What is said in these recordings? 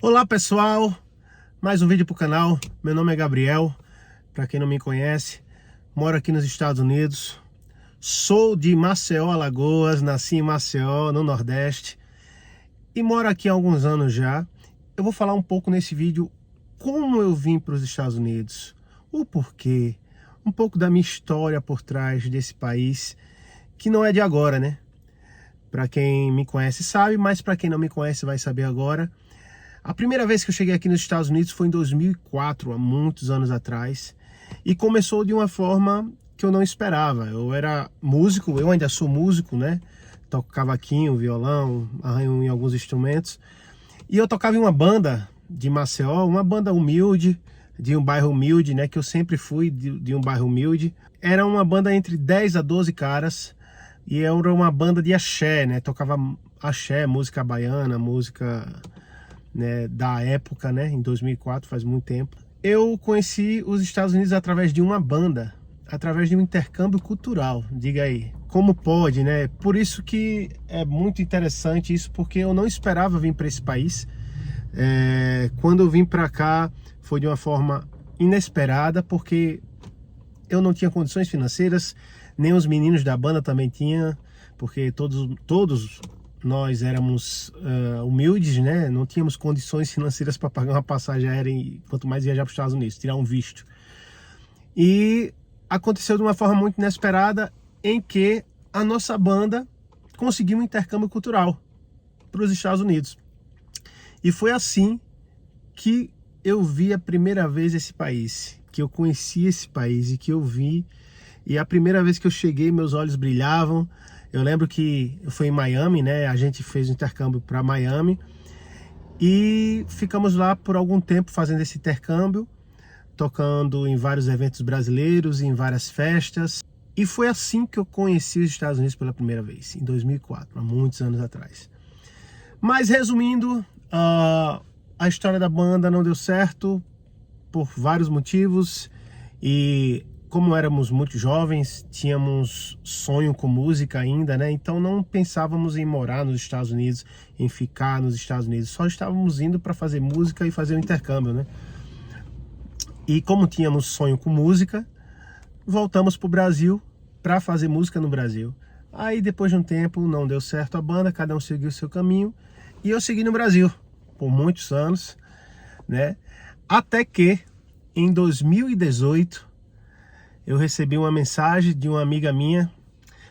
Olá pessoal, mais um vídeo para o canal. Meu nome é Gabriel, para quem não me conhece, moro aqui nos Estados Unidos, sou de Maceió, Alagoas, nasci em Maceió, no Nordeste, e moro aqui há alguns anos já. Eu vou falar um pouco nesse vídeo como eu vim para os Estados Unidos, o porquê, um pouco da minha história por trás desse país, que não é de agora, né? Para quem me conhece sabe, mas para quem não me conhece vai saber agora. A primeira vez que eu cheguei aqui nos Estados Unidos foi em 2004, há muitos anos atrás, e começou de uma forma que eu não esperava. Eu era músico, eu ainda sou músico, né? Toco cavaquinho, violão, arranho em alguns instrumentos, e eu tocava em uma banda de Maceió, uma banda humilde, de um bairro humilde, né? Que eu sempre fui de um bairro humilde. Era uma banda entre 10 a 12 caras, e era uma banda de axé, né? Tocava axé, música baiana, música, né, da época, né, em 2004, faz muito tempo. Eu conheci os Estados Unidos através de uma banda, através de um intercâmbio cultural, diga aí. Como pode, né? Por isso que é muito interessante isso, porque eu não esperava vir para esse país. Quando eu vim para cá, foi de uma forma inesperada, porque eu não tinha condições financeiras, nem os meninos da banda também tinham, porque todos nós éramos humildes, né? Não tínhamos condições financeiras para pagar uma passagem aérea, e quanto mais viajar para os Estados Unidos, tirar um visto. E aconteceu de uma forma muito inesperada, em que a nossa banda conseguiu um intercâmbio cultural para os Estados Unidos. E foi assim que eu vi a primeira vez esse país, que eu conheci esse país e que eu vi. E a primeira vez que eu cheguei, meus olhos brilhavam. Eu lembro que foi em Miami, né? A gente fez um intercâmbio para Miami e ficamos lá por algum tempo fazendo esse intercâmbio, tocando em vários eventos brasileiros, em várias festas. E foi assim que eu conheci os Estados Unidos pela primeira vez, em 2004, há muitos anos atrás. Mas resumindo, a história da banda não deu certo por vários motivos, e como éramos muito jovens, tínhamos sonho com música ainda, né? Então não pensávamos em morar nos Estados Unidos, em ficar nos Estados Unidos. Só estávamos indo para fazer música e fazer o intercâmbio, né? E como tínhamos sonho com música, voltamos para o Brasil para fazer música no Brasil. Aí depois de um tempo não deu certo a banda, cada um seguiu o seu caminho, e eu segui no Brasil por muitos anos, né? Até que em 2018 eu recebi uma mensagem de uma amiga minha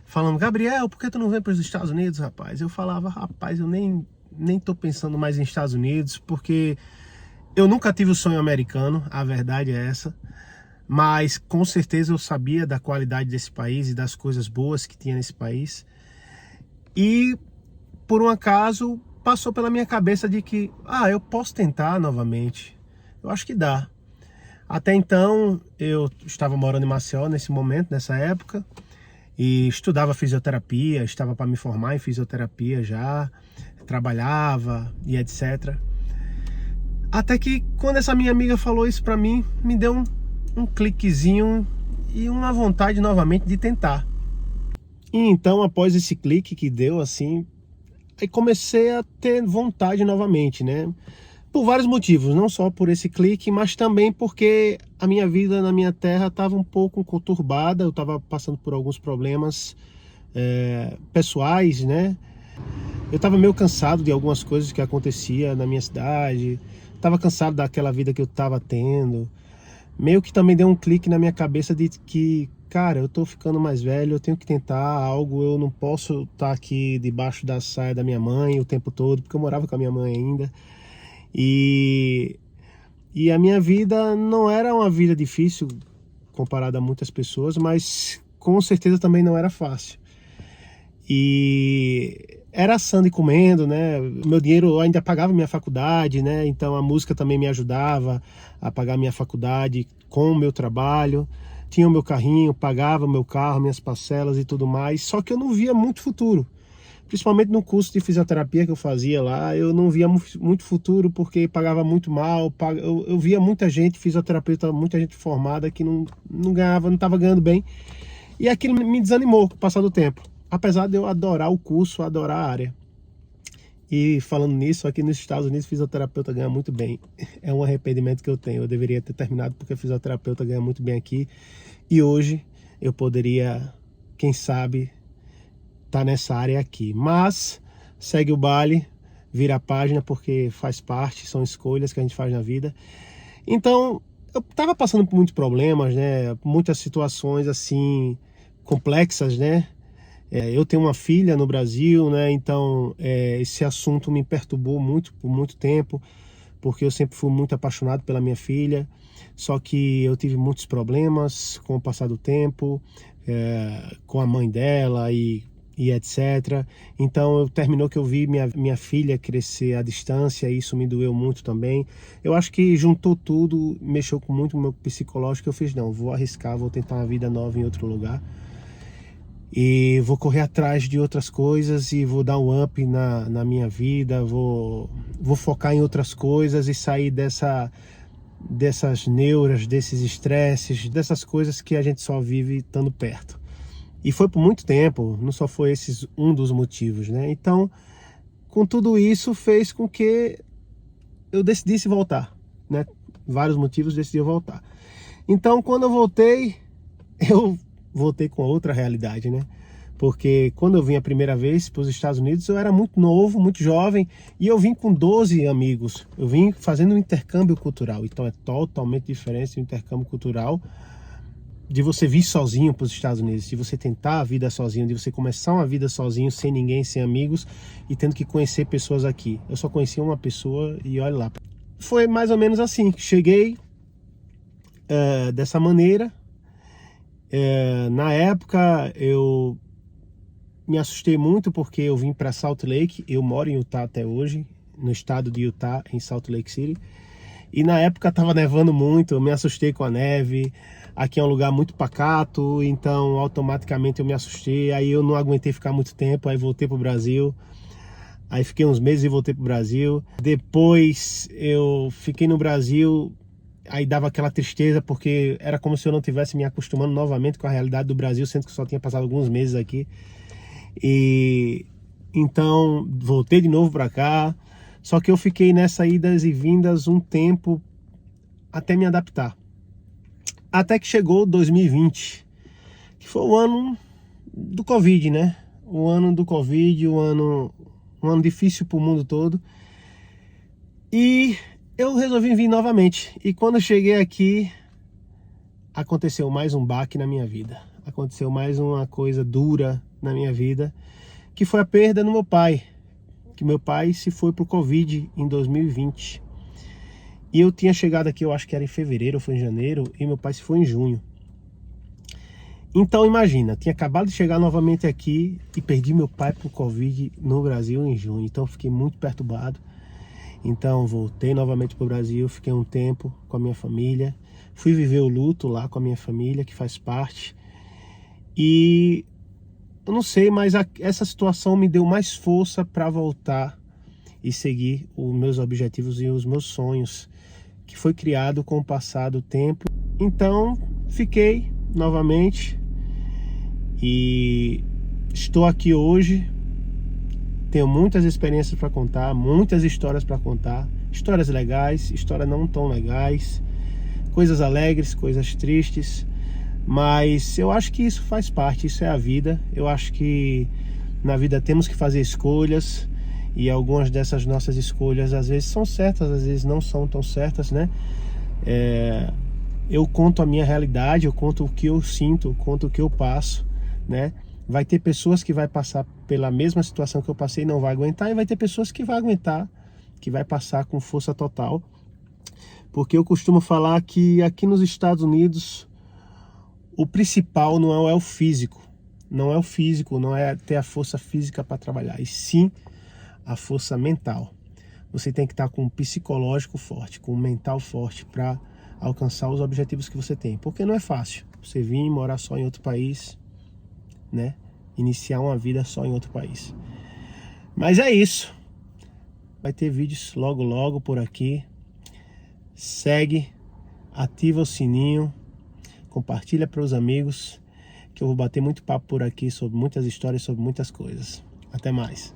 falando: Gabriel, por que tu não vem para os Estados Unidos, rapaz? Eu falava: rapaz, eu nem tô pensando mais em Estados Unidos, porque eu nunca tive o sonho americano, a verdade é essa. Mas com certeza eu sabia da qualidade desse país e das coisas boas que tinha nesse país. E por um acaso passou pela minha cabeça de que, eu posso tentar novamente. Eu acho que dá. Até então, eu estava morando em Maceió nesse momento, nessa época, e estudava fisioterapia, estava para me formar em fisioterapia já, trabalhava e etc. Até que quando essa minha amiga falou isso para mim, me deu um cliquezinho e uma vontade novamente de tentar. E então, após esse clique que deu assim, aí comecei a ter vontade novamente, né? Por vários motivos, não só por esse clique, mas também porque a minha vida na minha terra estava um pouco conturbada. Eu estava passando por alguns problemas pessoais, né? Eu estava meio cansado de algumas coisas que acontecia na minha cidade, estava cansado daquela vida que eu estava tendo. Meio que também deu um clique na minha cabeça de que, cara, eu tô ficando mais velho, eu tenho que tentar algo, eu não posso estar aqui debaixo da saia da minha mãe o tempo todo, porque eu morava com a minha mãe ainda. E a minha vida não era uma vida difícil comparada a muitas pessoas, mas com certeza também não era fácil. E era assando e comendo, né? Meu dinheiro, eu ainda pagava minha faculdade, né? Então a música também me ajudava a pagar minha faculdade com o meu trabalho. Tinha o meu carrinho, pagava meu carro, minhas parcelas e tudo mais. Só que eu não via muito futuro. Principalmente no curso de fisioterapia que eu fazia lá, eu não via muito futuro, porque pagava muito mal. Eu via muita gente, fisioterapeuta, muita gente formada que não ganhava, não estava ganhando bem. E aquilo me desanimou com o passar do tempo, apesar de eu adorar o curso, adorar a área. E falando nisso, aqui nos Estados Unidos, fisioterapeuta ganha muito bem. É um arrependimento que eu tenho. Eu deveria ter terminado porque fisioterapeuta ganha muito bem aqui. E hoje eu poderia, quem sabe, estar nessa área aqui. Mas segue o baile, vira a página, porque faz parte, são escolhas que a gente faz na vida. Então, eu estava passando por muitos problemas, né? Muitas situações assim complexas, né? Eu tenho uma filha no Brasil, né? Então esse assunto me perturbou muito por muito tempo, porque eu sempre fui muito apaixonado pela minha filha. Só que eu tive muitos problemas com o passar do tempo, com a mãe dela e etc. Então terminou que eu vi minha filha crescer à distância, e isso me doeu muito também. Eu acho que juntou tudo, mexeu com muito o meu psicológico. Eu fiz, não, vou arriscar, vou tentar uma vida nova em outro lugar. E vou correr atrás de outras coisas e vou dar um up na minha vida, vou focar em outras coisas e sair dessas neuras, desses estresses, dessas coisas que a gente só vive estando perto. E foi por muito tempo, não só foi esse um dos motivos, né? Então, com tudo isso, fez com que eu decidisse voltar, né? Vários motivos decidi voltar. Então, quando eu voltei com outra realidade, né? Porque quando eu vim a primeira vez para os Estados Unidos, eu era muito novo, muito jovem, e eu vim com 12 amigos. Eu vim fazendo um intercâmbio cultural. Então é totalmente diferente o intercâmbio cultural de você vir sozinho para os Estados Unidos, de você tentar a vida sozinho, de você começar uma vida sozinho, sem ninguém, sem amigos, e tendo que conhecer pessoas aqui. Eu só conhecia uma pessoa e olha lá. Foi mais ou menos assim. Cheguei dessa maneira. Na época eu me assustei muito porque eu vim para Salt Lake. Eu moro em Utah até hoje, no estado de Utah, em Salt Lake City. E na época estava nevando muito, eu me assustei com a neve. Aqui é um lugar muito pacato, então automaticamente eu me assustei. Aí eu não aguentei ficar muito tempo, aí voltei para o Brasil. Aí fiquei uns meses e voltei para o Brasil. Depois eu fiquei no Brasil. Aí dava aquela tristeza, porque era como se eu não tivesse me acostumando novamente com a realidade do Brasil, sendo que só tinha passado alguns meses aqui. E então voltei de novo para cá. Só que eu fiquei nessa idas e vindas um tempo até me adaptar. Até que chegou 2020, que foi o ano do Covid, né? O ano do Covid, um ano difícil para o mundo todo. E eu resolvi vir novamente. E quando eu cheguei aqui, aconteceu mais um baque na minha vida. Aconteceu mais uma coisa dura na minha vida, que foi a perda do meu pai. Que meu pai se foi pro Covid em 2020. E eu tinha chegado aqui, eu acho que era em fevereiro ou foi em janeiro, e meu pai se foi em junho. Então imagina, tinha acabado de chegar novamente aqui e perdi meu pai pro Covid no Brasil em junho. Então eu fiquei muito perturbado. Então voltei novamente para o Brasil, fiquei um tempo com a minha família, fui viver o luto lá com a minha família, que faz parte. E eu não sei, mas essa situação me deu mais força para voltar e seguir os meus objetivos e os meus sonhos, que foi criado com o passar do tempo. Então fiquei novamente e estou aqui hoje. Tenho muitas experiências para contar, muitas histórias para contar, histórias legais, histórias não tão legais, coisas alegres, coisas tristes, mas eu acho que isso faz parte, isso é a vida. Eu acho que na vida temos que fazer escolhas, e algumas dessas nossas escolhas às vezes são certas, às vezes não são tão certas, né? Eu conto a minha realidade, eu conto o que eu sinto, eu conto o que eu passo, né? Vai ter pessoas que vai passar pela mesma situação que eu passei e não vai aguentar, e vai ter pessoas que vai aguentar, que vai passar com força total. Porque eu costumo falar que aqui nos Estados Unidos o principal não é o físico, não é ter a força física para trabalhar, e sim a força mental. Você tem que estar com um psicológico forte, com um mental forte para alcançar os objetivos que você tem, porque não é fácil você vir morar só em outro país, né? Iniciar uma vida só em outro país. Mas é isso. Vai ter vídeos logo logo por aqui. Segue, ativa o sininho, compartilha para os amigos, que eu vou bater muito papo por aqui sobre muitas histórias, sobre muitas coisas. Até mais.